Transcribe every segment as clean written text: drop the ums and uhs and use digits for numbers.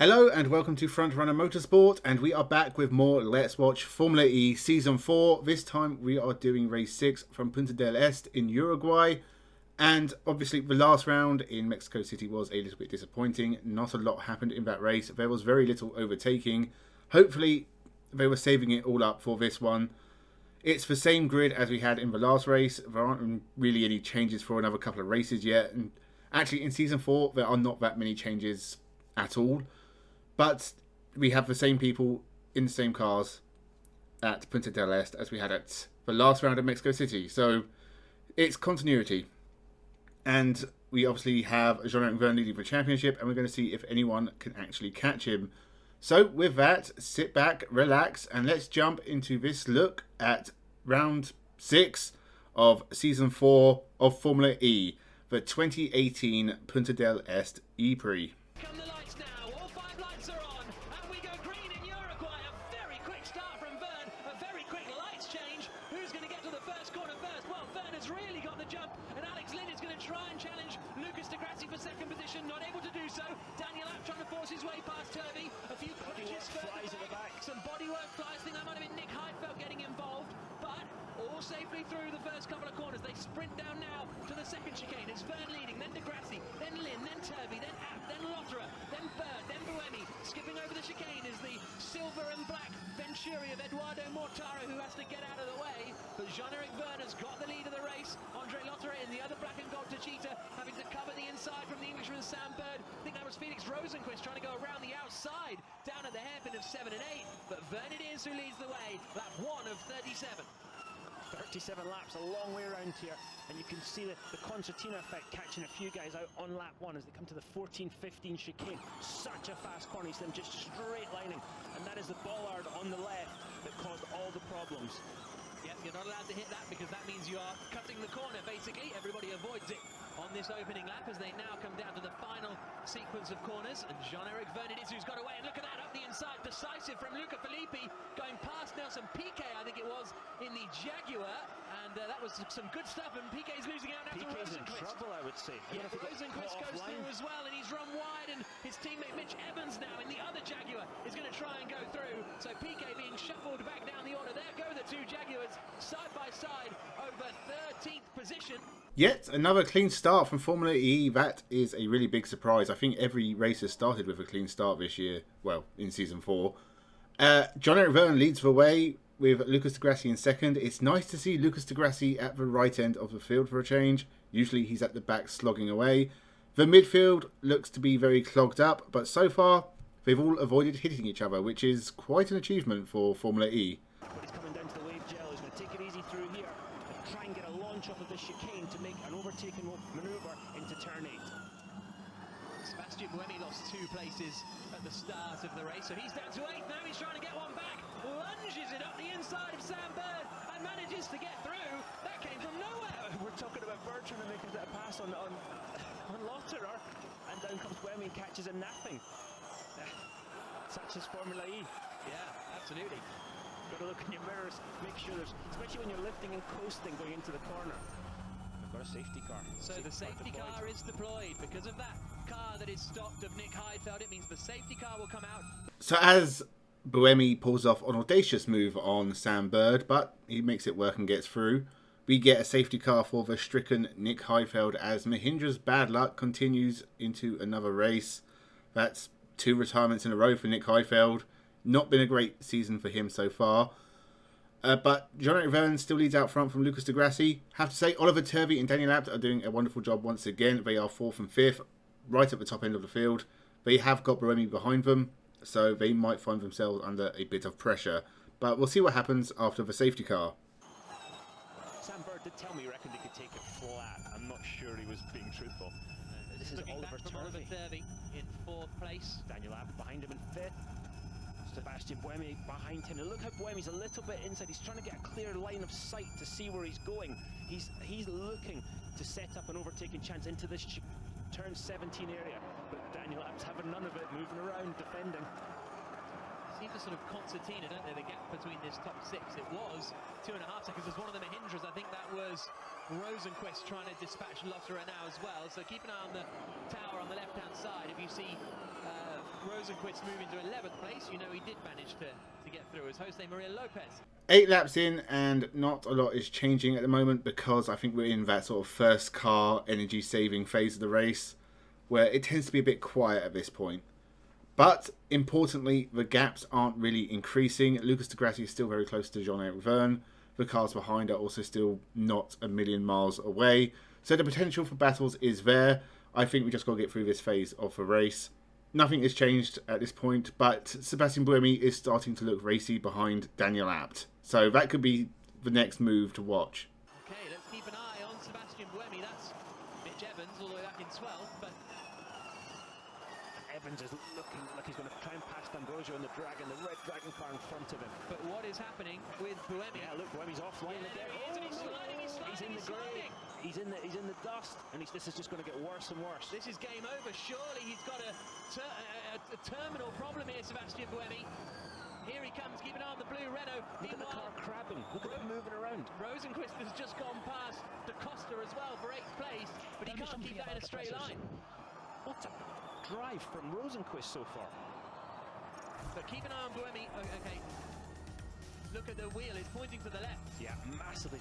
Hello and welcome to Frontrunner Motorsport, and we are back with more Let's Watch Formula E Season 4. This time we are doing race 6 from Punta del Este in Uruguay, and obviously the last round in Mexico City was a little bit disappointing. Not a lot happened in that race. There was very little overtaking. Hopefully they were saving it all up for this one. It's the same grid as we had in the last race. There aren't really any changes for another couple of races yet, and actually in Season 4 there are not that many changes at all. But we have the same people in the same cars at Punta del Este as we had at the last round of Mexico City. So it's continuity. And we obviously have Jean-Eric Vergne leading the championship, and we're going to see if anyone can actually catch him. So with that, sit back, relax, and let's jump into this look at round 6 of Season 4 of Formula E, the 2018 Punta del Este E-Prix. His way past Turvey, a few punches flies at the back. Some bodywork flies. I think that might have been Nick Heidfeld getting involved, but all safely through the first couple of corners. They sprint down now to the second chicane. It's Vergne leading, then De Grassi, then Lynn, then Turvey, then Abt, then Lotterer, then Bird, then Buemi. Skipping over the chicane is the silver and black Venturi of Eduardo Mortara, who has to get out of the way. But Jean-Eric Vergne has got the lead of the race. Andre Lotterer in the other black and gold Tachita, having to cover the inside from the Englishman Sam Bird. I think that was Felix Rosenquist trying to go around the outside, down at the hairpin of 7 and 8. But Vergne it is who leads the way, lap 1 of 37. 37 laps, a long way around here, and you can see the concertina effect catching a few guys out on lap 1 as they come to the 14-15 chicane. Such a fast corner, you see them just straight lining, and that is the bollard on the left that caused all the problems. Yep, you're not allowed to hit that because that means you are cutting the corner, basically. Everybody avoids it on this opening lap as they now come down to the final sequence of corners. And Jean-Eric Vergne it is who's got away. And look at that, up the inside, decisive from Luca Filippi, going past Nelson Piquet, I think it was, in the Jaguar. And that was some good stuff, and Piquet's losing out now to Piquet's in Rosenquist. trouble, I would say. Yeah, Rosenquist goes through as well, and he's run wide, and his teammate Mitch Evans now in the other Jaguar is going to try and go through. So Piquet being shuffled back down the order. There go the two Jaguars side by side over 13th position. Yet another clean start from Formula E. That is a really big surprise. I think every race has started with a clean start this year. Well, in Season 4. Jean-Eric Vergne leads the way with Lucas De Grassi in second. It's nice to see Lucas De Grassi at the right end of the field for a change. Usually he's at the back slogging away. The midfield looks to be very clogged up, but so far they've all avoided hitting each other, which is quite an achievement for Formula E. But he's coming down to the wave gel. He's going to take it easy through here and try and get a launch off of this chicane to make an overtaking manoeuvre into turn 8. Sebastian Buemi lost 2 places at the start of the race, so he's down to 8th. Now he's trying to get one back, lunges it up the inside of Sam Bird and manages to get through. That came from nowhere. We're talking about Bird trying to make a pass on Lotterer, and down comes Buemi and catches a napping. Such is Formula E. Yeah, absolutely. Got to look in your mirrors, make sure there's, especially when you're lifting and coasting going into the corner. We've got a safety car. So the safety car is deployed because of that car that is stopped of Nick Heidfeld. It means the safety car will come out. So as Buemi pulls off an audacious move on Sam Bird, but he makes it work and gets through, we get a safety car for the stricken Nick Heidfeld as Mahindra's bad luck continues into another race. That's 2 retirements in a row for Nick Heidfeld. Not been a great season for him so far. But Jean-Eric Vergne still leads out front from Lucas De Grassi. Have to say, Oliver Turvey and Daniel Abt are doing a wonderful job once again. They are 4th and 5th, right at the top end of the field. They have got Buemi behind them, so they might find themselves under a bit of pressure. But we'll see what happens after the safety car. Sam Bird did tell me he reckoned he could take it flat. I'm not sure he was being truthful. This is Oliver Turvey in 4th place. Daniel Abt behind him in 5th. Sebastian Buemi behind him. Now look how Buemi's a little bit inside. He's trying to get a clear line of sight to see where he's going. He's looking to set up an overtaking chance into this turn 17 area. But Daniel Abt's having none of it, moving around, defending. Seems a sort of concertina, don't they? The gap between this top 6. It was 2.5 seconds. There's one of the Mahindras. I think that was Rosenquist trying to dispatch Lotterer now as well. So keep an eye on the tower on the left-hand side. If you see Rosenquist moving to 11th place. You know he did manage to get through as Jose Maria Lopez. 8 laps in, and not a lot is changing at the moment because I think we're in that sort of first car energy saving phase of the race where it tends to be a bit quiet at this point. But importantly, the gaps aren't really increasing. Lucas di Grassi is still very close to Jean-Eric Vergne. The cars behind are also still not a million miles away. So the potential for battles is there. I think we just got to get through this phase of the race. Nothing has changed at this point, but Sebastian Buemi is starting to look racy behind Daniel Abt. So that could be the next move to watch. Okay, let's keep an eye on Sebastian Buemi. That's Mitch Evans all the way back in 12th, but Evans is looking like he's going to try and pass D'Ambrosio in the red dragon car in front of him. but what is happening with Buemi? Yeah, look, Buemi's offline Yeah, again. there he is, and he's sliding, he's He's in sliding, the he's grey. sliding. He's in the dust, and this is just going to get worse and worse. This is game over. Surely he's got a terminal problem here, Sebastian Buemi. Here he comes, keep an eye on the blue Renault. Look at the car crabbing. Look at it moving around. Rosenquist has just gone past Da Costa as well for 8th place, but he can't keep that in a straight line. What a drive from Rosenquist so far. But keep an eye on Buemi. Oh, okay. Look at the wheel, it's pointing to the left. Yeah, massively.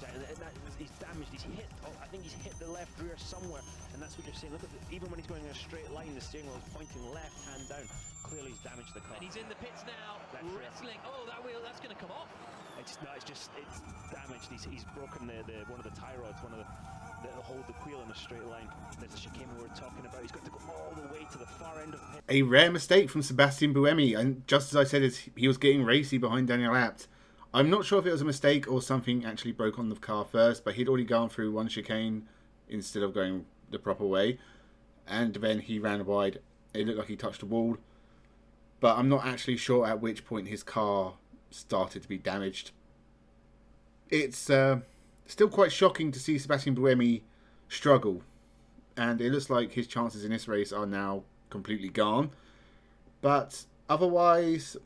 He's damaged. He's hit. Oh, I think he's hit the left rear somewhere, and that's what you're seeing. Look at even when he's going in a straight line, the steering wheel is pointing left hand down. Clearly, he's damaged the car. And he's in the pits now, Left rear. wrestling. Oh, that wheel, that's going to come off. It's damaged. He's broken one of the tie rods, one of that'll hold the wheel in a straight line. There's the chicane we were talking about. He's got to go all the way to the far end of the pit. A rare mistake from Sebastian Buemi, and just as I said, he was getting racy behind Daniel Abt. I'm not sure if it was a mistake or something actually broke on the car first, but he'd already gone through one chicane instead of going the proper way, and then he ran wide. It looked like he touched a wall, but I'm not actually sure at which point his car started to be damaged. It's still quite shocking to see Sebastian Buemi struggle, and it looks like his chances in this race are now completely gone. But otherwise,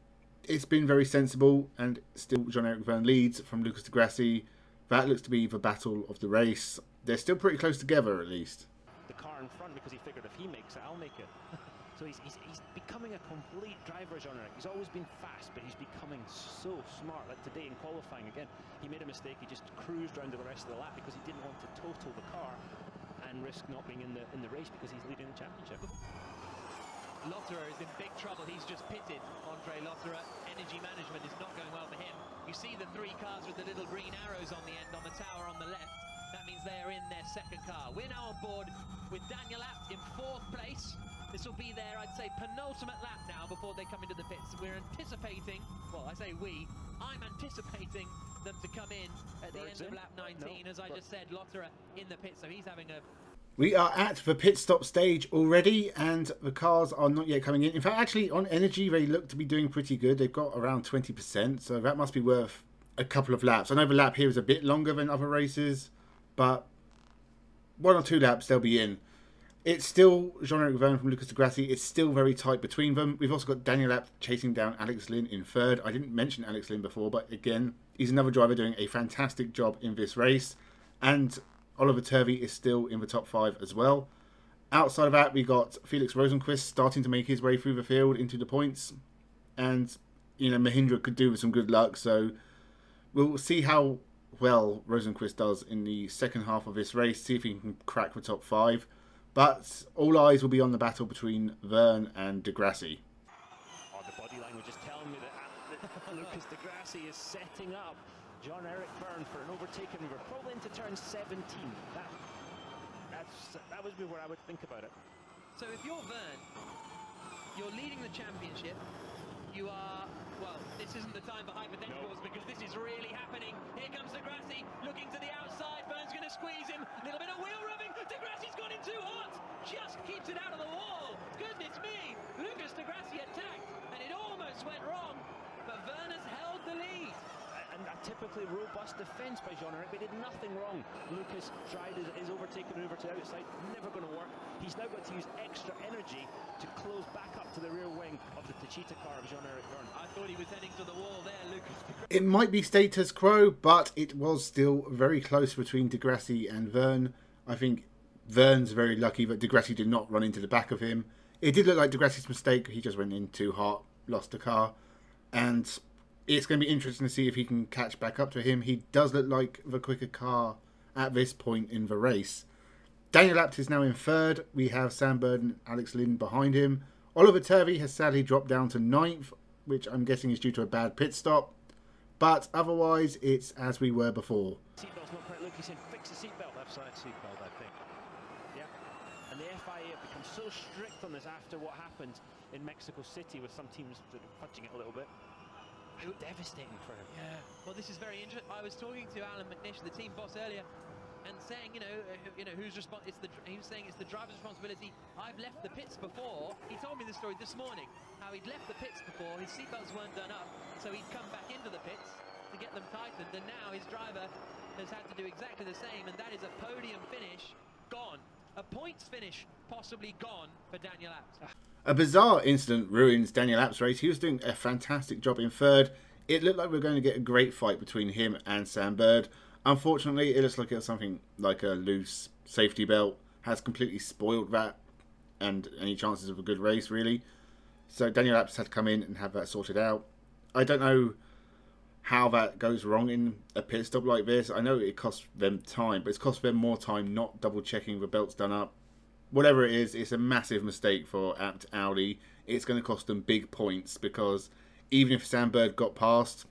it's been very sensible, and still Jean-Eric Vergne leads from Lucas di Grassi. That looks to be the battle of the race. They're still pretty close together, at least. The car in front, because he figured if he makes it, I'll make it. So he's becoming a complete driver, Jean-Eric. He's always been fast, but he's becoming so smart. Like today in qualifying, again, he made a mistake. He just cruised around to the rest of the lap because he didn't want to total the car and risk not being in the race because he's leading the championship. Lotterer is in big trouble. He's just pitted. Andre Lotterer, energy management is not going well for him. You see the 3 cars with the little green arrows on the end on the tower on the left. That means they are in their second car. We're now on board with Daniel Abt in 4th place. This will be their, I'd say, penultimate lap now before they come into the pits. We're anticipating, well, I say I'm anticipating them to come in at the end of lap 19. As I just said, Lotterer in the pits, so he's having a... We are at the pit stop stage already, and the cars are not yet coming in. In fact, actually, on energy, they look to be doing pretty good. They've got around 20%, so that must be worth a couple of laps. I know the lap here is a bit longer than other races, but 1 or 2 laps, they'll be in. It's still Jean-Eric Vergne from Lucas di Grassi. It's still very tight between them. We've also got Daniel Abt chasing down Alex Lynn in 3rd. I didn't mention Alex Lynn before, but again, he's another driver doing a fantastic job in this race. And Oliver Turvey is still in the top 5 as well. Outside of that, we got Felix Rosenquist starting to make his way through the field into the points. And, Mahindra could do with some good luck. So we'll see how well Rosenquist does in the second half of this race. See if he can crack the top 5. But all eyes will be on the battle between Vergne and di Grassi. Oh, the body language is telling me that Lucas di Grassi is setting up Jean-Eric Vergne for an overtaking maneuver, probably into turn 17. That would be where I would think about it. So if you're Vergne, you're leading the championship, you are, well, this isn't the time for hypotheticals because this is really happening. Here comes di Grassi, looking to the outside, Vergne's going to squeeze him, a little bit of wheel rubbing, di Grassi's gone in too hot, just keeps it out of the wall. Goodness me, Lucas di Grassi attacked, and it almost went wrong, but Vergne has held the lead. And a typically robust defence by Jean-Eric, but he did nothing wrong. Lucas tried his overtaking maneuver to the outside, never going to work. He's now got to use extra energy to close back up to the rear wing of the Techeetah car of Jean-Eric Vergne. I thought he was heading to the wall there, Lucas. It might be status quo, but it was still very close between di Grassi and Vergne. I think Vergne's very lucky that di Grassi did not run into the back of him. It did look like Degrassi's mistake. He just went in too hot, lost the car. And it's going to be interesting to see if he can catch back up to him. He does look like the quicker car at this point in the race. Daniel Abt is now in third. We have Sam Bird and Alex Lynn behind him. Oliver Turvey has sadly dropped down to ninth, which I'm guessing is due to a bad pit stop. But otherwise, it's as we were before. Seatbelt's not quite look. He's saying fix the seatbelt. Left side seatbelt, I think. Yeah. And the FIA have become so strict on this after what happened in Mexico City with some teams sort of fudging it a little bit. Devastating for him. Yeah. Well, this is very interesting. I was talking to Alan McNish, the team boss, earlier, and saying, he was saying it's the driver's responsibility. I've left the pits before. He told me the story this morning, how he'd left the pits before, his seatbelts weren't done up, so he'd come back into the pits to get them tightened, and now his driver has had to do exactly the same, and that is a podium finish gone. A points finish possibly gone for Daniel Abt. A bizarre incident ruins Daniel Abt's race. He was doing a fantastic job in third. It looked like we were going to get a great fight between him and Sam Bird. Unfortunately, it looks like it's something like a loose safety belt has completely spoiled that and any chances of a good race, really. So Daniel Abt had to come in and have that sorted out. I don't know how that goes wrong in a pit stop like this. I know it costs them time, but it's cost them more time not double checking the belt's done up. Whatever it is, it's a massive mistake for Abt Audi. It's going to cost them big points because even if Sam Bird got past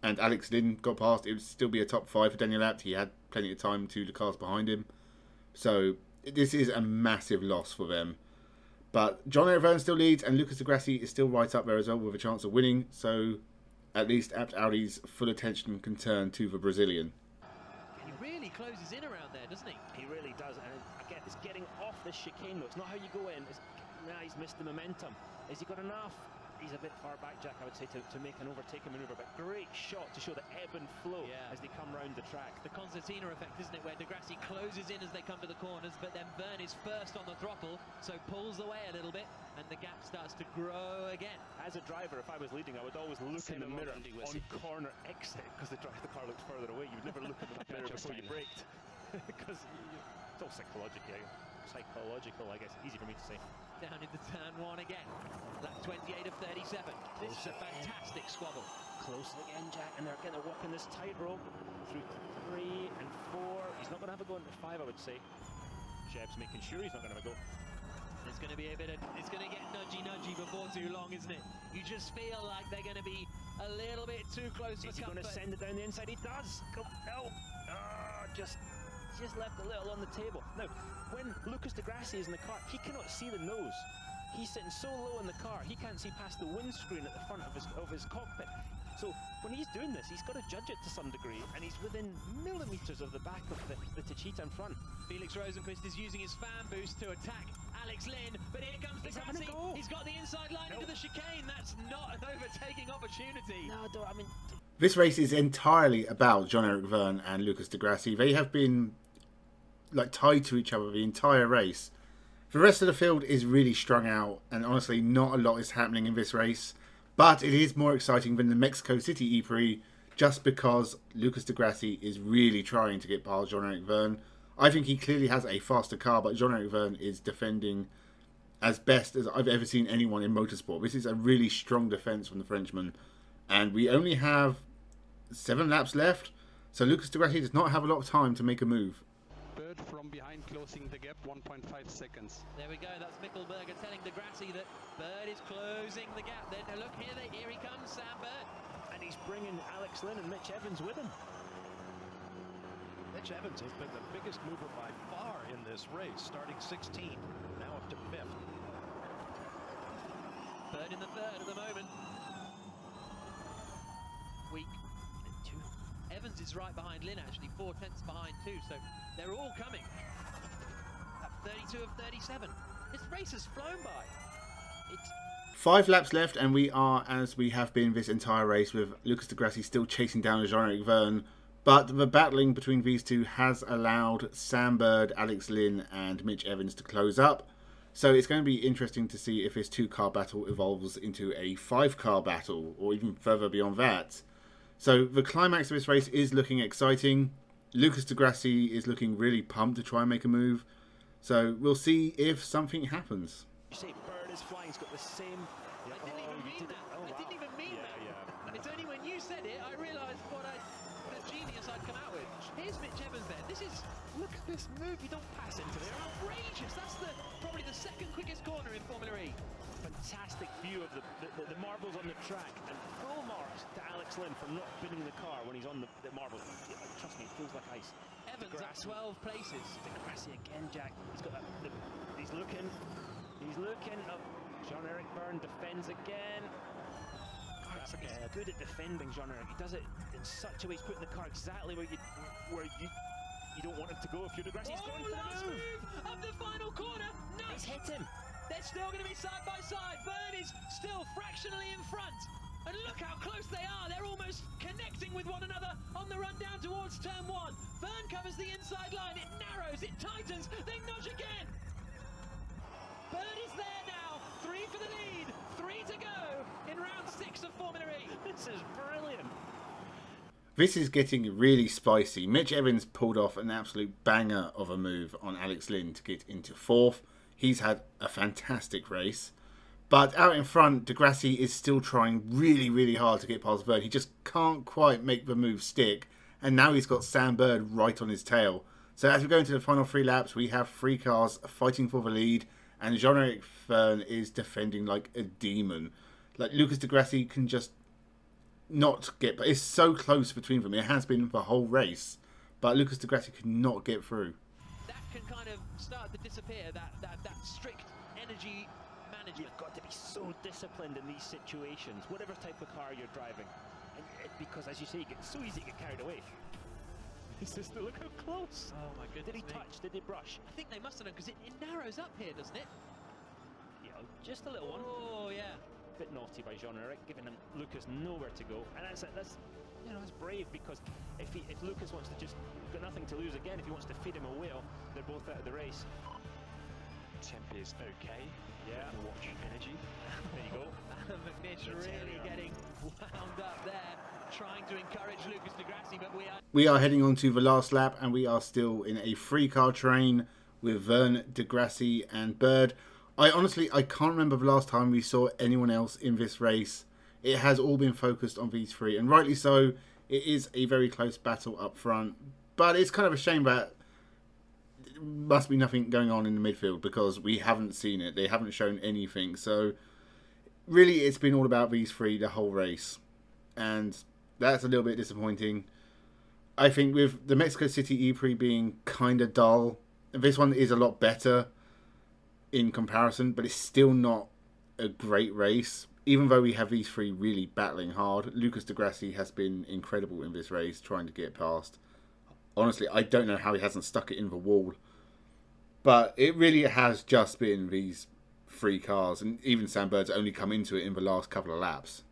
and Alex Lynn got past, it would still be a top 5 for Daniel Abt. He had plenty of time to the cars behind him. So this is a massive loss for them. But John Verne still leads and Lucas Degrassi is still right up there as well with a chance of winning. So at least Abt Audi's full attention can turn to the Brazilian. He really closes in around there, doesn't he? He really does. And again, it's getting off this chicane, though. It's not how you go in. Now he's missed the momentum. Has he got enough? He's a bit far back, Jack, I would say, to make an overtaking manoeuvre, but great shot to show the ebb and flow as they come round the track. The concertina effect, isn't it, where Degrassi closes in as they come to the corners, but then Verne is first on the throttle, so pulls away a little bit, and the gap starts to grow again. As a driver, if I was leading, I would always look in the mirror on corner exit, because the car looked further away. You'd never look in the mirror before you braked, because it's all psychological, I guess, easy for me to say. Down into turn 1 again. Lap 28 of 37. This is a fantastic squabble. Close again, Jack, and they're walking this tightrope through 3 and 4. He's not going to have a go into 5, I would say. Jeb's making sure he's not going to have a go. There's going to be it's going to get nudgy before too long, isn't it? You just feel like they're going to be a little bit too close for comfort. Is he going to send it down the inside? He does! No! Just left a little on the table. Now, when Lucas Degrassi is in the car, he cannot see the nose. He's sitting so low in the car, he can't see past the windscreen at the front of his cockpit. So when he's doing this, he's got to judge it to some degree, and he's within millimetres of the back of the Techeetah in front. Felix Rosenquist is using his fan boost to attack Alex Lynn, but here comes Degrassi. He's got the inside line into the chicane. That's not an overtaking opportunity. No, I mean... This race is entirely about Jean-Eric Verne and Lucas Degrassi. They have been tied to each other the entire race. The rest of the field is really strung out, and honestly, not a lot is happening in this race. But it is more exciting than the Mexico City E-Prix, just because Lucas Degrassi is really trying to get past Jean-Eric Verne. I think he clearly has a faster car, but Jean-Eric Verne is defending as best as I've ever seen anyone in motorsport. This is a really strong defence from the Frenchman, and we only have 7 laps left, so Lucas Degrassi does not have a lot of time to make a move. Bird from behind closing the gap, 1.5 seconds. There we go, that's Mickelberger telling Degrassi that Bird is closing the gap. Then look, here he comes, Sam Bird. And he's bringing Alex Lynn and Mitch Evans with him. Mitch Evans has been the biggest mover by far in this race, starting 16, now up to 5th. Bird in the 3rd at the moment. Weak. Evans is right behind Lynn, actually, 4 tenths behind too, so they're all coming. At 32 of 37. This race has flown by. 5 laps left, and we are, as we have been this entire race, with Lucas Degrassi still chasing down Jean-Eric Verne. But the battling between these two has allowed Sam Bird, Alex Lynn, and Mitch Evans to close up. So it's going to be interesting to see if this 2-car battle evolves into a 5-car battle, or even further beyond that. So the climax of this race is looking exciting. Lucas Degrassi is looking really pumped to try and make a move. So we'll see if something happens. You say Bird Bird is flying. He's got the same. I didn't even mean that. I didn't even mean that. Yeah. It's only when you said it I realised what the genius I'd come out with. Here's Mitch Evans there. Look at this move. You don't pass into there. Outrageous. That's probably the second quickest corner in Formula E. Fantastic view of the marbles on the track, and full marks to Alex Lynn for not binning the car when he's on the marbles. Trust me, it feels like ice. Evans at 12 places. Degrassi again, Jack. He's got he's looking. Oh, Jean-Eric Byrne defends again. He's good at defending, Jean-Eric. He does it in such a way. He's putting the car exactly where you don't want him to go. If you're Degrassi, he's going for last the move of the final corner. No, he's hit him. They're still going to be side by side. Byrne is still fractionally in front. And look how close they are. They're almost connecting with one another on the run down towards turn 1. Byrne covers the inside line. It narrows, it tightens. They nudge again. Byrne is there now. 3 for the lead. 3 to go in round 6 of Formula E. This is brilliant. This is getting really spicy. Mitch Evans pulled off an absolute banger of a move on Alex Lynn to get into 4th. He's had a fantastic race. But out in front, Degrassi is still trying really, really hard to get past Bird. He just can't quite make the move stick. And now he's got Sam Bird right on his tail. So as we go into the final 3 laps, we have 3 cars fighting for the lead. And Jean-Eric Vergne is defending like a demon. Like Lucas Degrassi can just not get... But it's so close between them. It has been the whole race. But Lucas Degrassi could not get through. That can kind of start to disappear, that strict energy management. You've got to be so disciplined in these situations, whatever type of car you're driving. Because, as you say, it's so easy to get carried away. He says, look how close. Oh, my goodness. Did he touch? Did he brush? I think they must have done, because it narrows up here, doesn't it? Yeah, just a little one. Oh, yeah. Bit naughty by Jean-Eric, giving him Lucas nowhere to go. And that's you know, it's brave, because if Lucas wants to just got nothing to lose again, if he wants to feed him a whale, they're both out of the race. Temp is okay. Yeah. Watch energy. There you go. McNish really getting wound up there, trying to encourage Lucas Degrassi, but We are heading on to the last lap, and we are still in a 3-car train with Vergne, Degrassi and Bird. I can't remember the last time we saw anyone else in this race. It has all been focused on these 3, and rightly so. It is a very close battle up front, but it's kind of a shame that there must be nothing going on in the midfield, because we haven't seen it. They haven't shown anything, so really it's been all about these 3 the whole race, and that's a little bit disappointing. I think with the Mexico City E-Prix being kind of dull, this one is a lot better in comparison, but it's still not a great race. Even though we have these 3 really battling hard, Lucas Degrassi has been incredible in this race, trying to get past. Honestly, I don't know how he hasn't stuck it in the wall. But it really has just been these 3 cars, and even Sam Bird's only come into it in the last couple of laps.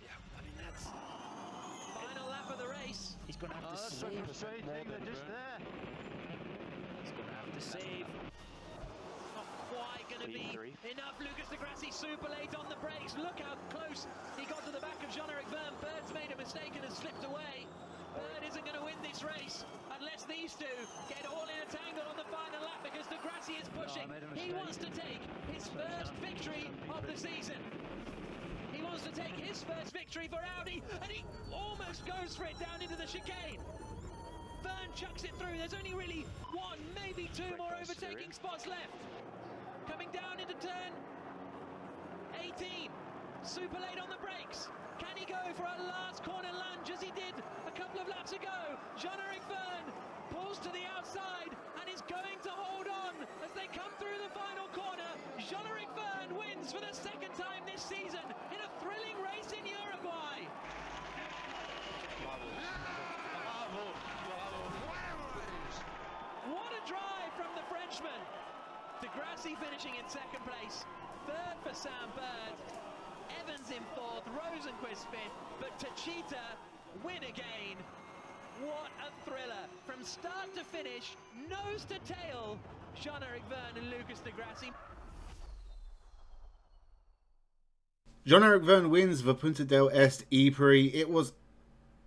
Yeah, I mean, that's... final lap of the race. He's going to have to save. He's going to have to save. Not quite going to be enough. Lucas Degrassi super late on the brakes. Look how close he got to the back of Jean-Eric Vergne. Bird's made a mistake and has slipped away. Bird isn't going to win this race unless these 2 get all in a tangle on the final lap, because Degrassi is pushing. He wants to take his first victory of the season. He wants to take his first victory for Audi, and he almost goes for it down into the chicane. Vergne chucks it through. There's only really 1, maybe 2 more overtaking spots left. Coming down into turn 18. Super late on the brakes. Can he go for a last corner lunge as he did a couple of laps ago? Jean-Eric Vergne pulls to the outside and is going to hold on as they come through the final corner. Jean-Eric Vergne wins for the 2nd time this season in a thrilling race in Uruguay. What a drive from the Frenchman. Degrassi finishing in 2nd place. 3rd for Sam Bird. Evans in 4th, Rosenquist 5th, but Tachita win again. What a thriller. From start to finish, nose to tail, Jean-Eric Vergne and Lucas Degrassi. Jean-Eric Vergne wins the Punta del Este E-Prix. It was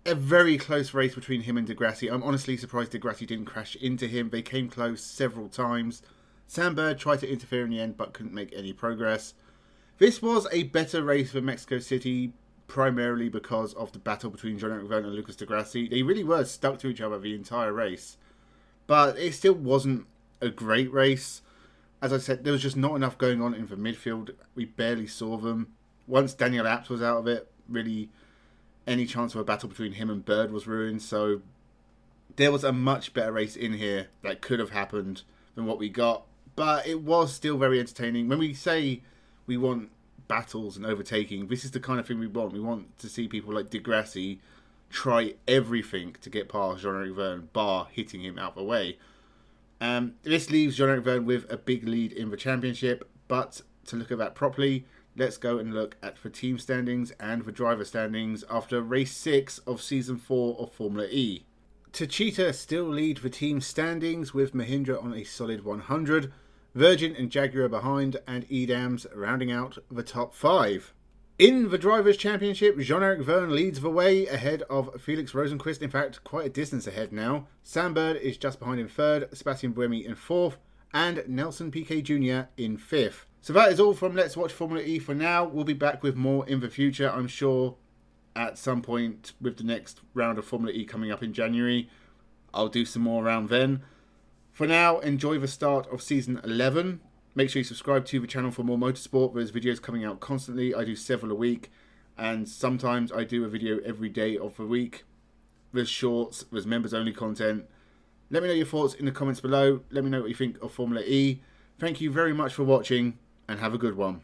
a very close race between him and Degrassi. I'm honestly surprised Degrassi didn't crash into him. They came close several times. Sam Bird tried to interfere in the end, but couldn't make any progress. This was a better race than Mexico City, primarily because of the battle between Jean-Eric Vergne and Lucas di Grassi. They really were stuck to each other the entire race. But it still wasn't a great race. As I said, there was just not enough going on in the midfield. We barely saw them. Once Daniel Apps was out of it, really any chance of a battle between him and Bird was ruined. So there was a much better race in here that could have happened than what we got. But it was still very entertaining. When we say we want battles and overtaking, this is the kind of thing we want. We want to see people like di Grassi try everything to get past Jean-Eric Vergne, bar hitting him out of the way. This leaves Jean-Eric Vergne with a big lead in the championship, but to look at that properly, let's go and look at the team standings and the driver standings after race 6 of season 4 of Formula E. Techeetah still lead the team standings with Mahindra on a solid 100, Virgin and Jaguar behind, and Edams rounding out the top 5. In the Drivers' Championship, Jean-Eric Vergne leads the way ahead of Felix Rosenqvist, in fact quite a distance ahead now. Sam Bird is just behind in 3rd, Sebastian Buemi in 4th, and Nelson Piquet Jr. in 5th. So that is all from Let's Watch Formula E for now. We'll be back with more in the future, I'm sure, at some point with the next round of Formula E coming up in January. I'll do some more around then. For now, enjoy the start of Season 11. Make sure you subscribe to the channel for more motorsport. There's videos coming out constantly. I do several a week. And sometimes I do a video every day of the week. There's shorts. There's members-only content. Let me know your thoughts in the comments below. Let me know what you think of Formula E. Thank you very much for watching. And have a good one.